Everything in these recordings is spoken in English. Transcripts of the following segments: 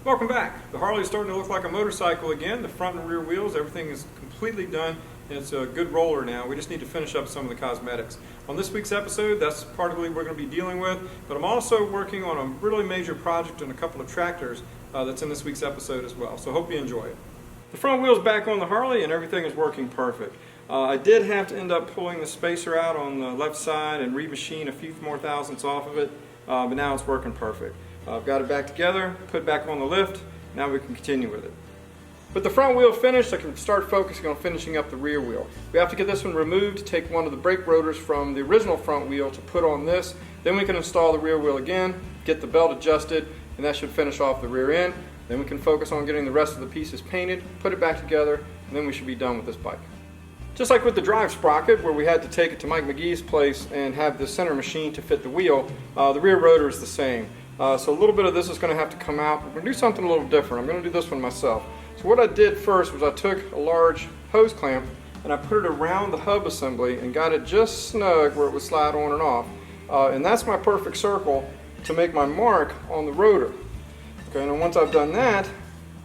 Welcome back. The Harley is starting to look like a motorcycle again. The front and rear wheels, everything is completely done, and it's a good roller now. We just need to finish up some of the cosmetics. On this week's episode, that's partly what we're going to be dealing with, but I'm also working on a really major project and a couple of tractors that's in this week's episode as well, so hope you enjoy it. The front wheel's back on the Harley and everything is working perfect. I did have to end up pulling the spacer out on the left side and remachine a few more thousandths off of it, but now it's working perfect. I've got it back together, put it back on the lift, now we can continue with it. With the front wheel finished, I can start focusing on finishing up the rear wheel. We have to get this one removed, take one of the brake rotors from the original front wheel to put on this, then we can install the rear wheel again, get the belt adjusted, and that should finish off the rear end. Then we can focus on getting the rest of the pieces painted, put it back together, and then we should be done with this bike. Just like with the drive sprocket, where we had to take it to Mike McGee's place and have the center machine to fit the wheel, the rear rotor is the same. So a little bit of this is going to have to come out. We're going to do something a little different. I'm going to do this one myself. So what I did first was I took a large hose clamp and I put it around the hub assembly and got it just snug where it would slide on and off. And that's my perfect circle to make my mark on the rotor. Okay, and once I've done that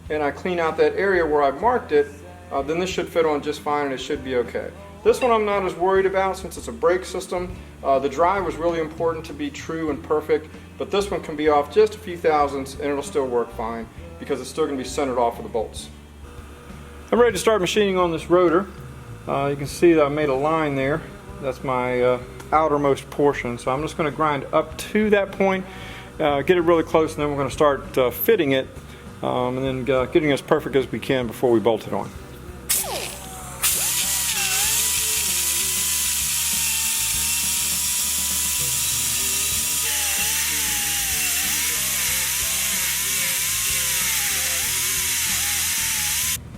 and I clean out that area where I marked it, then this should fit on just fine and it should be okay. This one I'm not as worried about since it's a brake system. The drive was really important to be true and perfect, but this one can be off just a few thousandths and it'll still work fine because it's still going to be centered off of the bolts. I'm ready to start machining on this rotor. You can see that I made a line there. That's my outermost portion, so I'm just going to grind up to that point, get it really close, and then we're going to start fitting it and then getting as perfect as we can before we bolt it on.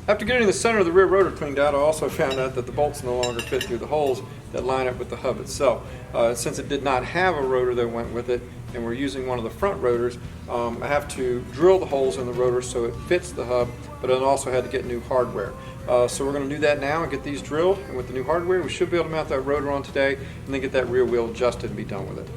After getting the center of the rear rotor cleaned out, I also found out that the bolts no longer fit through the holes that line up with the hub itself. Since it did not have a rotor that went with it, and we're using one of the front rotors, I have to drill the holes in the rotor so it fits the hub, but I also had to get new hardware. So we're going to do that now and get these drilled, and with the new hardware we should be able to mount that rotor on today and then get that rear wheel adjusted and be done with it.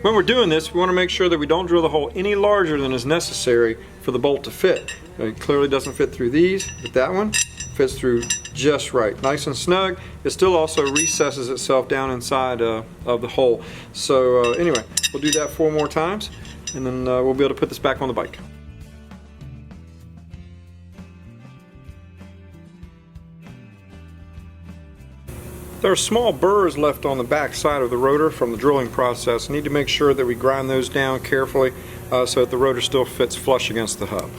When we're doing this, we want to make sure that we don't drill the hole any larger than is necessary for the bolt to fit. It clearly doesn't fit through these, but that one fits through just right. Nice and snug. It still also recesses itself down inside of the hole. So anyway, we'll do that 4 more times, and then we'll be able to put this back on the bike. There are small burrs left on the back side of the rotor from the drilling process. I need to make sure that we grind those down carefully so that the rotor still fits flush against the hub.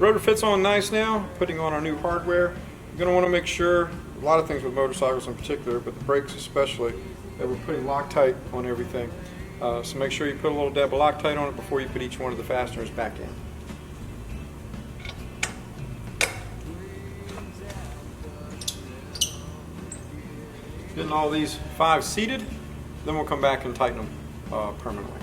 Rotor fits on nice now. Putting on our new hardware. You're going to want to make sure, a lot of things with motorcycles in particular, but the brakes especially, that we're putting Loctite on everything. So make sure you put a little dab of Loctite on it before you put each one of the fasteners back in. Getting all these 5 seated, then we'll come back and tighten them permanently.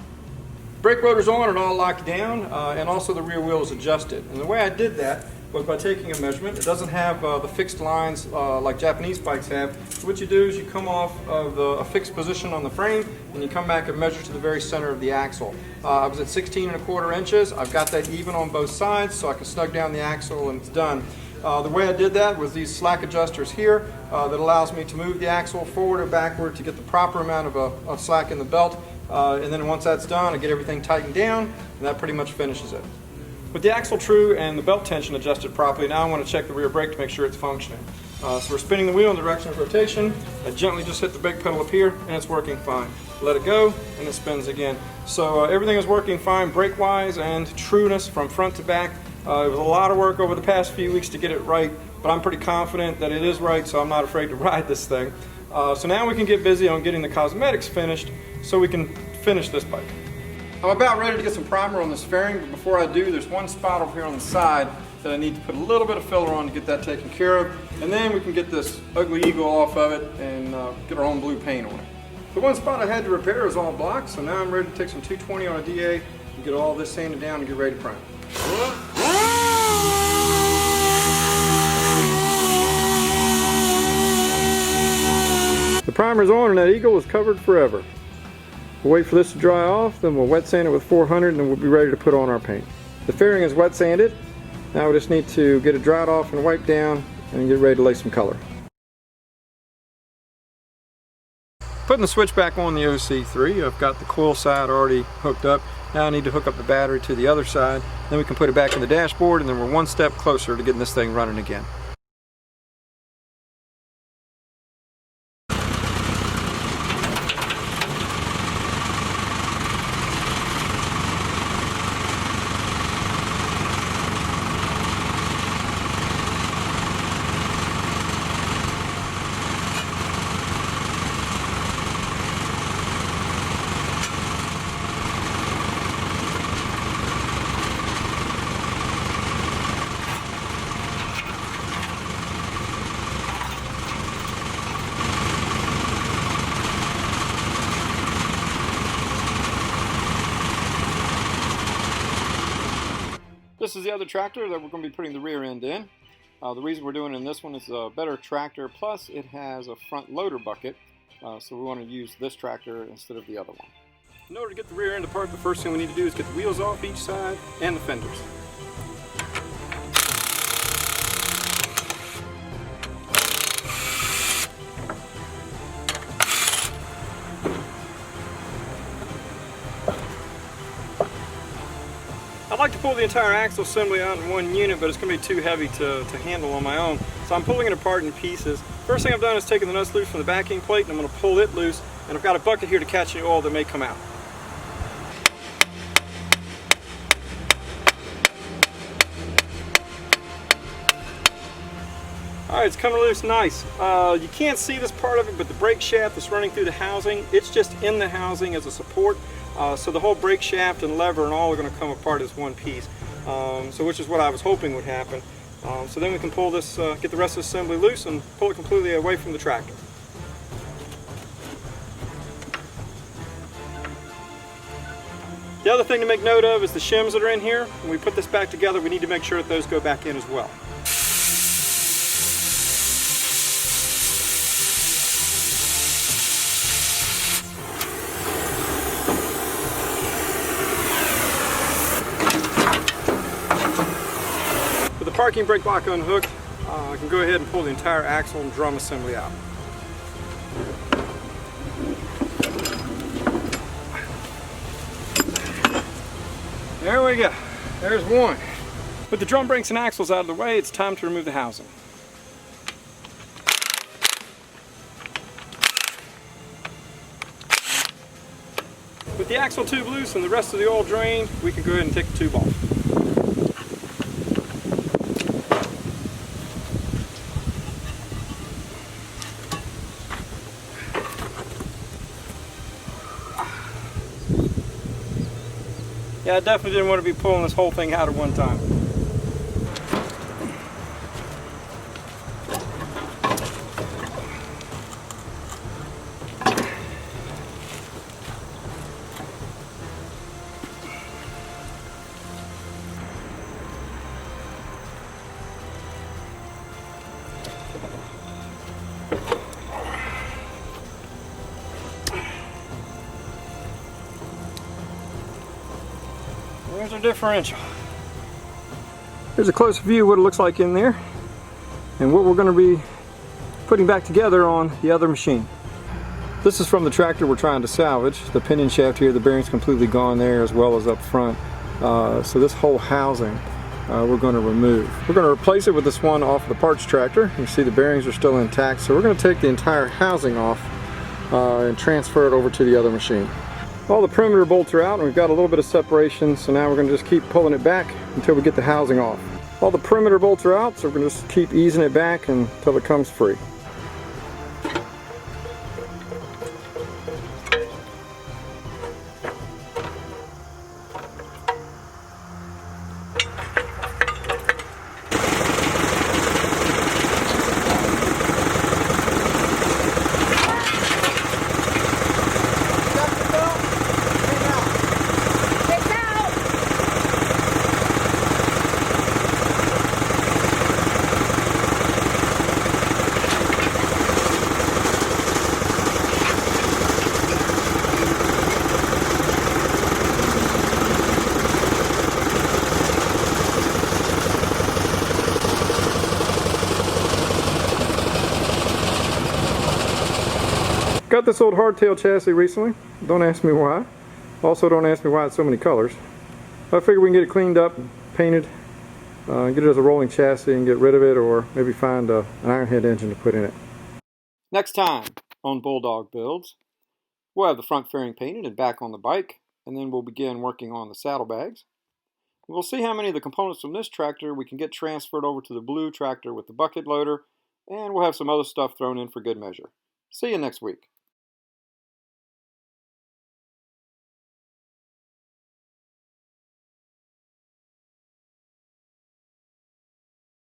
Brake rotor's on and all locked down, and also the rear wheel is adjusted. And the way I did that was by taking a measurement. It doesn't have the fixed lines like Japanese bikes have. So what you do is you come off of a fixed position on the frame and you come back and measure to the very center of the axle. I was at 16¼ inches. I've got that even on both sides so I can snug down the axle and it's done. The way I did that was these slack adjusters here that allows me to move the axle forward or backward to get the proper amount of slack in the belt. And then once that's done, I get everything tightened down and that pretty much finishes it. With the axle true and the belt tension adjusted properly, now I want to check the rear brake to make sure it's functioning. So we're spinning the wheel in the direction of rotation. I gently just hit the brake pedal up here and it's working fine. Let it go and it spins again. So everything is working fine brake wise and trueness from front to back. It was a lot of work over the past few weeks to get it right, but I'm pretty confident that it is right, so I'm not afraid to ride this thing. So now we can get busy on getting the cosmetics finished so we can finish this bike. I'm about ready to get some primer on this fairing, but before I do, there's one spot over here on the side that I need to put a little bit of filler on to get that taken care of, and then we can get this ugly eagle off of it and get our own blue paint on it. The one spot I had to repair is all blocked, so now I'm ready to take some 220 on a DA and get all this sanded down and get ready to prime. primer's on and that eagle is covered forever. We'll wait for this to dry off, then we'll wet sand it with 400 and then we'll be ready to put on our paint. The fairing is wet sanded. Now we just need to get it dried off and wiped down and get ready to lay some color. Putting the switch back on the OC3, I've got the coil side already hooked up. Now I need to hook up the battery to the other side, then we can put it back in the dashboard and then we're one step closer to getting this thing running again. This is the other tractor that we're going to be putting the rear end in. The reason we're doing it in this one is a better tractor, plus it has a front loader bucket, so we want to use this tractor instead of the other one. In order to get the rear end apart, the first thing we need to do is get the wheels off each side and the fenders. I'd like to pull the entire axle assembly out in one unit, but it's going to be too heavy to handle on my own. So I'm pulling it apart in pieces. First thing I've done is taken the nuts loose from the backing plate, and I'm going to pull it loose, and I've got a bucket here to catch any oil that may come out. Alright, it's coming loose nice. You can't see this part of it, but the brake shaft that's running through the housing, it's just in the housing as a support. So the whole brake shaft and lever and all are going to come apart as one piece, so which is what I was hoping would happen. So then we can pull this, get the rest of the assembly loose and pull it completely away from the tractor. The other thing to make note of is the shims that are in here. When we put this back together, we need to make sure that those go back in as well. With the parking brake block unhooked, I can go ahead and pull the entire axle and drum assembly out. There we go. There's one. With the drum brakes and axles out of the way, it's time to remove the housing. With the axle tube loose and the rest of the oil drained, we can go ahead and take the tube off. Yeah, I definitely didn't want to be pulling this whole thing out at one time. There's our differential. Here's a close view of what it looks like in there and what we're going to be putting back together on the other machine. This is from the tractor we're trying to salvage. The pinion shaft here, the bearing's completely gone there as well as up front. So this whole housing we're going to remove. We're going to replace it with this one off the parts tractor. You see the bearings are still intact, so we're going to take the entire housing off and transfer it over to the other machine. All the perimeter bolts are out and we've got a little bit of separation, so now we're going to just keep pulling it back until we get the housing off. All the perimeter bolts are out, so we're going to just keep easing it back until it comes free. Got this old hardtail chassis recently. Don't ask me why. Also, don't ask me why it's so many colors. I figure we can get it cleaned up, painted, get it as a rolling chassis and get rid of it, or maybe find an iron head engine to put in it. Next time on Bulldog Builds, we'll have the front fairing painted and back on the bike, and then we'll begin working on the saddlebags. We'll see how many of the components from this tractor we can get transferred over to the blue tractor with the bucket loader, and we'll have some other stuff thrown in for good measure. See you next week.